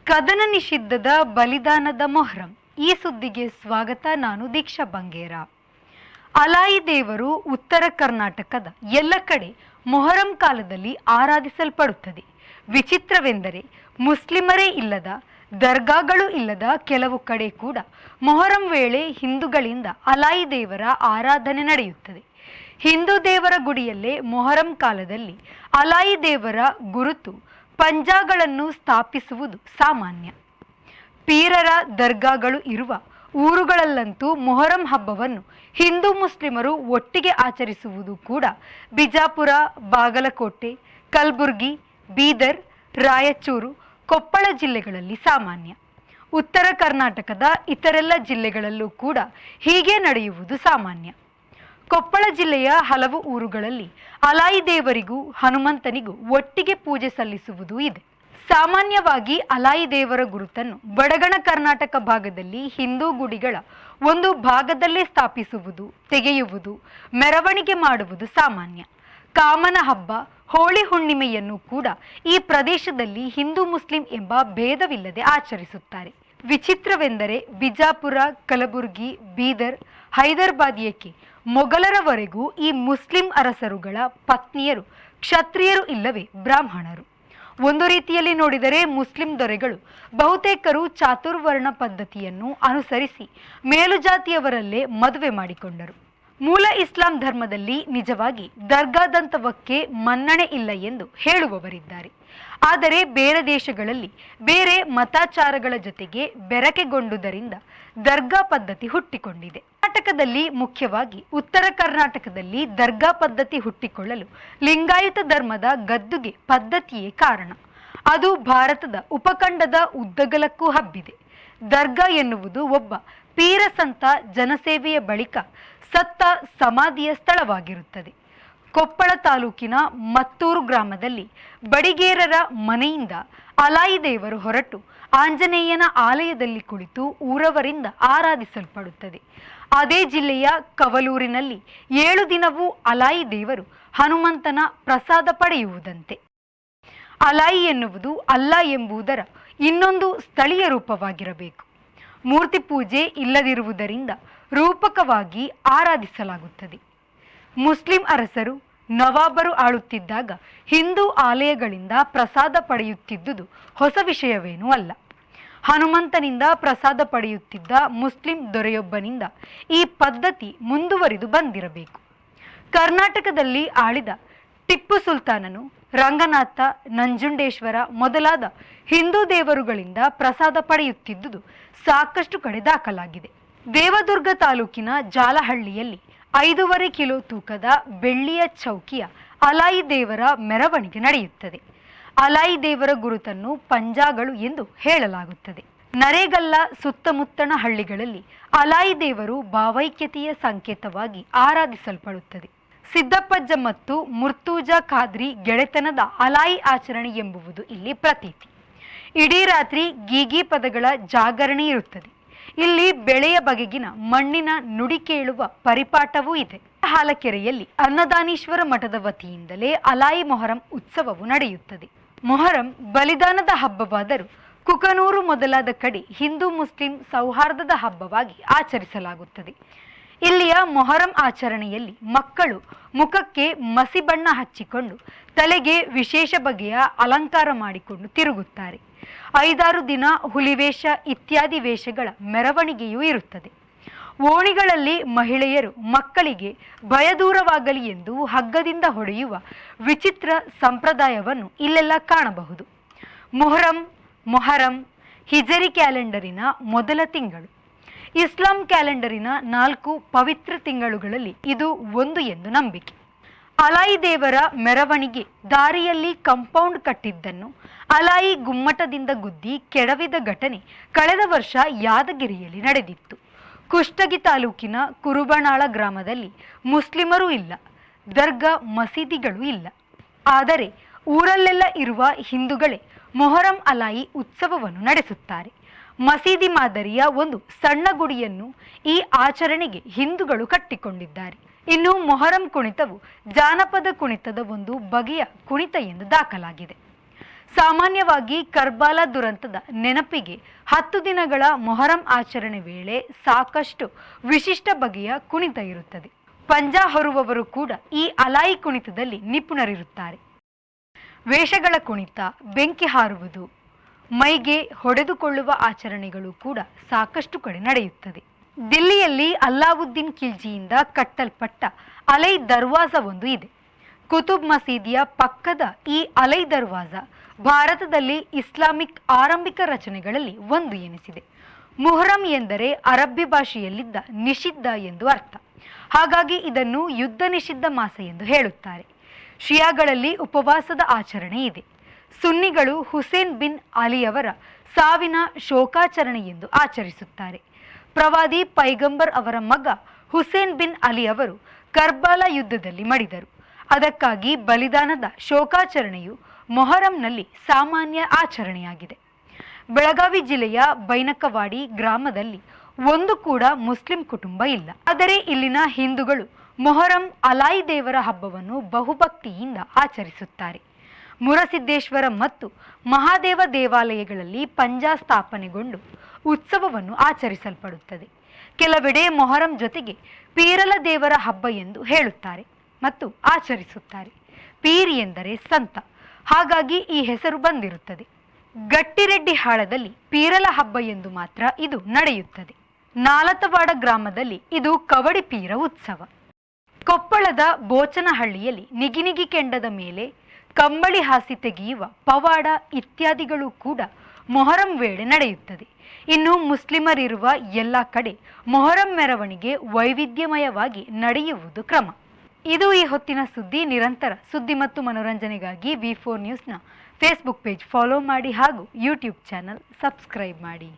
ಕದನ ನಿಷಿದ್ಧದ ಬಲಿದಾನದ ಮೊಹರಂ. ಈ ಸುದ್ದಿಗೆ ಸ್ವಾಗತ. ನಾನು ದೀಕ್ಷಾ ಬಂಗೇರ. ಅಲಾಯಿ ದೇವರು ಉತ್ತರ ಕರ್ನಾಟಕದ ಎಲ್ಲ ಕಡೆ ಮೊಹರಂ ಕಾಲದಲ್ಲಿ ಆರಾಧಿಸಲ್ಪಡುತ್ತದೆ. ವಿಚಿತ್ರವೆಂದರೆ ಮುಸ್ಲಿಮರೇ ಇಲ್ಲದ, ದರ್ಗಾಗಳು ಇಲ್ಲದ ಕೆಲವು ಕಡೆ ಕೂಡ ಮೊಹರಂ ವೇಳೆ ಹಿಂದೂಗಳಿಂದ ಅಲಾಯಿ ದೇವರ ಆರಾಧನೆ ನಡೆಯುತ್ತದೆ. ಹಿಂದೂ ದೇವರ ಗುಡಿಯಲ್ಲೇ ಮೊಹರಂ ಕಾಲದಲ್ಲಿ ಅಲಾಯಿ ದೇವರ ಗುರುತು ಪಂಜಾಗಳನ್ನು ಸ್ಥಾಪಿಸುವುದು ಸಾಮಾನ್ಯ. ಪೀರರ ದರ್ಗಾಗಳು ಇರುವ ಊರುಗಳಲ್ಲಂತೂ ಮೊಹರಂ ಹಬ್ಬವನ್ನು ಹಿಂದೂ ಮುಸ್ಲಿಮರು ಒಟ್ಟಿಗೆ ಆಚರಿಸುವುದು ಕೂಡ ಬಿಜಾಪುರ, ಬಾಗಲಕೋಟೆ, ಕಲಬುರ್ಗಿ, ಬೀದರ್, ರಾಯಚೂರು, ಕೊಪ್ಪಳ ಜಿಲ್ಲೆಗಳಲ್ಲಿ ಸಾಮಾನ್ಯ. ಉತ್ತರ ಕರ್ನಾಟಕದ ಇತರೆಲ್ಲ ಜಿಲ್ಲೆಗಳಲ್ಲೂ ಕೂಡ ಹೀಗೆ ನಡೆಯುವುದು ಸಾಮಾನ್ಯ. ಕೊಪ್ಪಳ ಜಿಲ್ಲೆಯ ಹಲವು ಊರುಗಳಲ್ಲಿ ಅಲಾಯಿ ದೇವರಿಗೂ ಹನುಮಂತನಿಗೂ ಒಟ್ಟಿಗೆ ಪೂಜೆ ಸಲ್ಲಿಸುವುದು ಇದೆ. ಸಾಮಾನ್ಯವಾಗಿ ಅಲಾಯಿ ದೇವರ ಗುರುತನ್ನು ಬಡಗಣ ಕರ್ನಾಟಕ ಭಾಗದಲ್ಲಿ ಹಿಂದೂ ಗುಡಿಗಳ ಒಂದು ಭಾಗದಲ್ಲೇ ಸ್ಥಾಪಿಸುವುದು, ತೆಗೆಯುವುದು, ಮೆರವಣಿಗೆ ಮಾಡುವುದು ಸಾಮಾನ್ಯ. ಕಾಮನ ಹಬ್ಬ, ಹೋಳಿ ಹುಣ್ಣಿಮೆಯನ್ನು ಕೂಡ ಈ ಪ್ರದೇಶದಲ್ಲಿ ಹಿಂದೂ ಮುಸ್ಲಿಂ ಎಂಬ ಭೇದವಿಲ್ಲದೆ ಆಚರಿಸುತ್ತಾರೆ. ವಿಚಿತ್ರವೆಂದರೆ ಬಿಜಾಪುರ, ಕಲಬುರ್ಗಿ, ಬೀದರ್, ಹೈದರಾಬಾದ್ ಏಕೆ ಮೊಘಲರವರೆಗೂ ಈ ಮುಸ್ಲಿಂ ಅರಸರುಗಳ ಪತ್ನಿಯರು ಕ್ಷತ್ರಿಯರು ಇಲ್ಲವೇ ಬ್ರಾಹ್ಮಣರು. ಒಂದು ರೀತಿಯಲ್ಲಿ ನೋಡಿದರೆ ಮುಸ್ಲಿಂ ದೊರೆಗಳು ಬಹುತೇಕರು ಚಾತುರ್ವರ್ಣ ಪದ್ಧತಿಯನ್ನು ಅನುಸರಿಸಿ ಮೇಲುಜಾತಿಯವರಲ್ಲೇ ಮದುವೆ ಮಾಡಿಕೊಂಡರು. ಮೂಲ ಇಸ್ಲಾಂ ಧರ್ಮದಲ್ಲಿ ನಿಜವಾಗಿ ದರ್ಗಾದಂತವಕ್ಕೆ ಮನ್ನಣೆ ಇಲ್ಲ ಎಂದು ಹೇಳುವವರಿದ್ದಾರೆ. ಆದರೆ ಬೇರೆ ದೇಶಗಳಲ್ಲಿ ಬೇರೆ ಮತಾಚಾರಗಳ ಜೊತೆಗೆ ಬೆರಕೆಗೊಂಡುದರಿಂದ ದರ್ಗಾ ಪದ್ಧತಿ ಹುಟ್ಟಿಕೊಂಡಿದೆ. ಕರ್ನಾಟಕದಲ್ಲಿ, ಮುಖ್ಯವಾಗಿ ಉತ್ತರ ಕರ್ನಾಟಕದಲ್ಲಿ ದರ್ಗಾ ಪದ್ಧತಿ ಹುಟ್ಟಿಕೊಳ್ಳಲು ಲಿಂಗಾಯತ ಧರ್ಮದ ಗದ್ದುಗೆ ಪದ್ಧತಿಯೇ ಕಾರಣ. ಅದು ಭಾರತದ ಉಪಖಂಡದ ಉದ್ದಗಲಕ್ಕೂ ಹಬ್ಬಿದೆ. ದರ್ಗಾ ಎನ್ನುವುದು ಒಬ್ಬ ಪೀರಸಂತ ಜನಸೇವೆಯ ಬಳಿಕ ಸತ್ತ ಸಮಾಧಿಯ ಸ್ಥಳವಾಗಿರುತ್ತದೆ. ಕೊಪ್ಪಳ ತಾಲೂಕಿನ ಮತ್ತೂರು ಗ್ರಾಮದಲ್ಲಿ ಬಡಿಗೇರರ ಮನೆಯಿಂದ ಅಲಾಯಿ ದೇವರು ಹೊರಟು ಆಂಜನೇಯನ ಆಲಯದಲ್ಲಿ ಕುಳಿತು ಊರವರಿಂದ ಆರಾಧಿಸಲ್ಪಡುತ್ತದೆ. ಅದೇ ಜಿಲ್ಲೆಯ ಕವಲೂರಿನಲ್ಲಿ 7 ದಿನವೂ ಅಲಾಯಿ ದೇವರು ಹನುಮಂತನ ಪ್ರಸಾದ ಪಡೆಯುವುದಂತೆ. ಅಲಾಯಿ ಎನ್ನುವುದು ಅಲ್ಲ ಎಂಬುದರ ಇನ್ನೊಂದು ಸ್ಥಳೀಯ ರೂಪವಾಗಿರಬೇಕು. ಮೂರ್ತಿ ಪೂಜೆ ಇಲ್ಲದಿರುವುದರಿಂದ ರೂಪಕವಾಗಿ ಆರಾಧಿಸಲಾಗುತ್ತದೆ. ಮುಸ್ಲಿಂ ಅರಸರು, ನವಾಬರು ಆಳುತ್ತಿದ್ದಾಗ ಹಿಂದೂ ಆಲಯಗಳಿಂದ ಪ್ರಸಾದ ಪಡೆಯುತ್ತಿದ್ದುದು ಹೊಸ ವಿಷಯವೇನೂ ಅಲ್ಲ. ಹನುಮಂತನಿಂದ ಪ್ರಸಾದ ಪಡೆಯುತ್ತಿದ್ದ ಮುಸ್ಲಿಂ ದೊರೆಯೊಬ್ಬನಿಂದ ಈ ಪದ್ಧತಿ ಮುಂದುವರಿದು ಬಂದಿರಬೇಕು. ಕರ್ನಾಟಕದಲ್ಲಿ ಆಳಿದ ಟಿಪ್ಪು ಸುಲ್ತಾನನು ರಂಗನಾಥ, ನಂಜುಂಡೇಶ್ವರ ಮೊದಲಾದ ಹಿಂದೂ ದೇವರುಗಳಿಂದ ಪ್ರಸಾದ ಪಡೆಯುತ್ತಿದ್ದುದು ಸಾಕಷ್ಟು ಕಡೆ ದಾಖಲಾಗಿದೆ. ದೇವದುರ್ಗ ತಾಲೂಕಿನ ಜಾಲಹಳ್ಳಿಯಲ್ಲಿ 5.5 ಕಿಲೋ ತೂಕದ ಬೆಳ್ಳಿಯ ಚೌಕಿಯ ಅಲಾಯಿ ದೇವರ ಮೆರವಣಿಗೆ ನಡೆಯುತ್ತದೆ. ಅಲಾಯಿ ದೇವರ ಗುರುತನ್ನು ಪಂಜಾಗಳು ಎಂದು ಹೇಳಲಾಗುತ್ತದೆ. ನರೇಗಲ್ಲ ಸುತ್ತಮುತ್ತಣ ಹಳ್ಳಿಗಳಲ್ಲಿ ಅಲಾಯಿ ದೇವರು ಭಾವೈಕ್ಯತೆಯ ಸಂಕೇತವಾಗಿ ಆರಾಧಿಸಲ್ಪಡುತ್ತದೆ. ಸಿದ್ದಪ್ಪಜ್ಜ ಮತ್ತು ಮುರ್ತೂಜಾ ಖಾದ್ರಿ ಗೆಳೆತನದ ಅಲಾಯಿ ಆಚರಣೆ ಎಂಬುವುದು ಇಲ್ಲಿ ಪ್ರತೀತಿ. ಇಡೀ ರಾತ್ರಿ ಗೀಗಿ ಪದಗಳ ಜಾಗರಣೆ ಇರುತ್ತದೆ. ಇಲ್ಲಿ ಬೆಳೆಯ ಬಗೆಗಿನ ಮಣ್ಣಿನ ನುಡಿ ಕೇಳುವ ಪರಿಪಾಠವೂ ಇದೆ. ಹಾಲಕೆರೆಯಲ್ಲಿ ಅನ್ನದಾನೀಶ್ವರ ಮಠದ ವತಿಯಿಂದಲೇ ಅಲಾಯಿ ಮೊಹರಂ ಉತ್ಸವವು ನಡೆಯುತ್ತದೆ. ಮೊಹರಂ ಬಲಿದಾನದ ಹಬ್ಬವಾದರೂ ಕುಕನೂರು ಮೊದಲಾದ ಕಡೆ ಹಿಂದೂ ಮುಸ್ಲಿಂ ಸೌಹಾರ್ದದ ಹಬ್ಬವಾಗಿ ಆಚರಿಸಲಾಗುತ್ತದೆ. ಇಲ್ಲಿಯ ಮೊಹರಂ ಆಚರಣೆಯಲ್ಲಿ ಮಕ್ಕಳು ಮುಖಕ್ಕೆ ಮಸಿ ಬಣ್ಣ ಹಚ್ಚಿಕೊಂಡು ತಲೆಗೆ ವಿಶೇಷ ಬಗೆಯ ಅಲಂಕಾರ ಮಾಡಿಕೊಂಡು ತಿರುಗುತ್ತಾರೆ. 5-6 ದಿನ ಹುಲಿವೇಷ ಇತ್ಯಾದಿ ವೇಷಗಳ ಮೆರವಣಿಗೆಯೂ ಇರುತ್ತದೆ. ಓಣಿಗಳಲ್ಲಿ ಮಹಿಳೆಯರು ಮಕ್ಕಳಿಗೆ ಭಯದೂರವಾಗಲಿ ಎಂದು ಹಗ್ಗದಿಂದ ಹೊಡೆಯುವ ವಿಚಿತ್ರ ಸಂಪ್ರದಾಯವನ್ನು ಇಲ್ಲೆಲ್ಲ ಕಾಣಬಹುದು. ಮೊಹರಂ ಹಿಜರಿ ಕ್ಯಾಲೆಂಡರಿನ ಮೊದಲ ತಿಂಗಳು. ಇಸ್ಲಾಂ ಕ್ಯಾಲೆಂಡರಿನ 4 ಪವಿತ್ರ ತಿಂಗಳುಗಳಲ್ಲಿ ಇದು ಒಂದು ಎಂದು ನಂಬಿಕೆ. ಅಲಾಯಿ ದೇವರ ಮೆರವಣಿಗೆ ದಾರಿಯಲ್ಲಿ ಕಾಂಪೌಂಡ್ ಕಟ್ಟಿದ್ದನ್ನು ಅಲಾಯಿ ಗುಮ್ಮಟದಿಂದ ಗುದ್ದಿ ಕೆಡವಿದ ಘಟನೆ ಕಳೆದ ವರ್ಷ ಯಾದಗಿರಿಯಲ್ಲಿ ನಡೆದಿತ್ತು. ಕುಷ್ಟಗಿ ತಾಲೂಕಿನ ಕುರುಬನಾಳ ಗ್ರಾಮದಲ್ಲಿ ಮುಸ್ಲಿಮರೂ ಇಲ್ಲ, ದರ್ಗಾ ಮಸೀದಿಗಳೂ ಇಲ್ಲ. ಆದರೆ ಊರಲ್ಲೆಲ್ಲ ಇರುವ ಹಿಂದೂಗಳೇ ಮೊಹರಂ ಅಲಾಯಿ ಉತ್ಸವವನ್ನು ನಡೆಸುತ್ತಾರೆ. ಮಸೀದಿ ಮಾದರಿಯ ಒಂದು ಸಣ್ಣ ಗುಡಿಯನ್ನು ಈ ಆಚರಣೆಗೆ ಹಿಂದೂಗಳು ಕಟ್ಟಿಕೊಂಡಿದ್ದಾರೆ. ಇನ್ನು ಮೊಹರಂ ಕುಣಿತವು ಜಾನಪದ ಕುಣಿತದ ಒಂದು ಬಗೆಯ ಕುಣಿತ ಎಂದು ದಾಖಲಾಗಿದೆ. ಸಾಮಾನ್ಯವಾಗಿ ಕರ್ಬಾಲಾ ದುರಂತದ ನೆನಪಿಗೆ 10 ದಿನಗಳ ಮೊಹರಂ ಆಚರಣೆ ವೇಳೆ ಸಾಕಷ್ಟು ವಿಶಿಷ್ಟ ಬಗೆಯ ಕುಣಿತ ಇರುತ್ತದೆ. ಪಂಜಾ ಹೊರುವವರು ಕೂಡ ಈ ಅಲಾಯಿ ಕುಣಿತದಲ್ಲಿ ನಿಪುಣರಿರುತ್ತಾರೆ. ವೇಷಗಳ ಕುಣಿತ, ಬೆಂಕಿ ಹಾರುವುದು, ಮೈಗೆ ಹೊಡೆದುಕೊಳ್ಳುವ ಆಚರಣೆಗಳು ಕೂಡ ಸಾಕಷ್ಟು ಕಡೆ ನಡೆಯುತ್ತದೆ. ದಿಲ್ಲಿಯಲ್ಲಿ ಅಲ್ಲಾವುದ್ದೀನ್ ಖಿಲ್ಜಿಯಿಂದ ಕಟ್ಟಲ್ಪಟ್ಟ ಅಲೈ ದರ್ವಾಜ ಒಂದು ಇದೆ. ಕುತುಬ್ ಮಸೀದಿಯ ಪಕ್ಕದ ಈ ಅಲೈ ದರ್ವಾಜ ಭಾರತದಲ್ಲಿ ಇಸ್ಲಾಮಿಕ್ ಆರಂಭಿಕ ರಚನೆಗಳಲ್ಲಿ ಒಂದು ಎನಿಸಿದೆ. ಮುಹರಂ ಎಂದರೆ ಅರಬ್ಬಿ ಭಾಷೆಯಲ್ಲಿದ್ದ ನಿಷಿದ್ಧ ಎಂದು ಅರ್ಥ. ಹಾಗಾಗಿ ಇದನ್ನು ಯುದ್ಧ ನಿಷಿದ್ಧ ಮಾಸ ಎಂದು ಹೇಳುತ್ತಾರೆ. ಶಿಯಾಗಳಲ್ಲಿ ಉಪವಾಸದ ಆಚರಣೆ ಇದೆ. ಸುನ್ನಿಗಳು ಹುಸೇನ್ ಬಿನ್ ಅಲಿಯವರ ಸಾವಿನ ಶೋಕಾಚರಣೆ ಎಂದು ಆಚರಿಸುತ್ತಾರೆ. ಪ್ರವಾದಿ ಪೈಗಂಬರ್ ಅವರ ಮಗ ಹುಸೇನ್ ಬಿನ್ ಅಲಿ ಅವರು ಕರ್ಬಾಲಾ ಯುದ್ಧದಲ್ಲಿ ಮಡಿದರು. ಅದಕ್ಕಾಗಿ ಬಲಿದಾನದ ಶೋಕಾಚರಣೆಯು ಮೊಹರಂನಲ್ಲಿ ಸಾಮಾನ್ಯ ಆಚರಣೆಯಾಗಿದೆ. ಬೆಳಗಾವಿ ಜಿಲ್ಲೆಯ ಬೈನಕವಾಡಿ ಗ್ರಾಮದಲ್ಲಿ ಒಂದು ಕೂಡ ಮುಸ್ಲಿಂ ಕುಟುಂಬ ಇಲ್ಲ. ಆದರೆ ಇಲ್ಲಿನ ಹಿಂದೂಗಳು ಮೊಹರಂ ಅಲಾಯಿ ದೇವರ ಹಬ್ಬವನ್ನು ಬಹುಭಕ್ತಿಯಿಂದ ಆಚರಿಸುತ್ತಾರೆ. ಮುರಸಿದ್ದೇಶ್ವರ ಮತ್ತು ಮಹಾದೇವ ದೇವಾಲಯಗಳಲ್ಲಿ ಪಂಜಾ ಸ್ಥಾಪನೆಗೊಂಡು ಉತ್ಸವವನ್ನು ಆಚರಿಸಲ್ಪಡುತ್ತದೆ. ಕೆಲವೆಡೆ ಮೊಹರಂ ಜೊತೆಗೆ ಪೀರಲ ದೇವರ ಹಬ್ಬ ಎಂದು ಹೇಳುತ್ತಾರೆ ಮತ್ತು ಆಚರಿಸುತ್ತಾರೆ. ಪೀರ್ ಎಂದರೆ ಸಂತ, ಹಾಗಾಗಿ ಈ ಹೆಸರು ಬಂದಿರುತ್ತದೆ. ಗಟ್ಟಿರೆಡ್ಡಿ ಹಾಳದಲ್ಲಿ ಪೀರಲ ಹಬ್ಬ ಎಂದು ಮಾತ್ರ ಇದು ನಡೆಯುತ್ತದೆ. ನಾಲತವಾಡ ಗ್ರಾಮದಲ್ಲಿ ಇದು ಕವಡಿ ಪೀರ ಉತ್ಸವ. ಕೊಪ್ಪಳದ ಬೋಚನಹಳ್ಳಿಯಲ್ಲಿ ನಿಗಿನಿಗಿ ಕೆಂಡದ ಮೇಲೆ ಕಂಬಳಿ ಹಾಸಿ ತೆಗೆಯುವ ಪವಾಡ ಇತ್ಯಾದಿಗಳು ಕೂಡ ಮೊಹರಂ ವೇಳೆ ನಡೆಯುತ್ತದೆ. ಇನ್ನು ಮುಸ್ಲಿಮರಿರುವ ಎಲ್ಲ ಕಡೆ ಮೊಹರಂ ಮೆರವಣಿಗೆ ವೈವಿಧ್ಯಮಯವಾಗಿ ನಡೆಯುವುದು ಕ್ರಮ. ಇದು ಈ ಹೊತ್ತಿನ ಸುದ್ದಿ. ನಿರಂತರ ಸುದ್ದಿ ಮತ್ತು ಮನೋರಂಜನೆಗಾಗಿ V4 ನ್ಯೂಸ್ನ ಫೇಸ್ಬುಕ್ ಪೇಜ್ ಫಾಲೋ ಮಾಡಿ ಹಾಗೂ ಯೂಟ್ಯೂಬ್ ಚಾನಲ್ ಸಬ್ಸ್ಕ್ರೈಬ್ ಮಾಡಿ.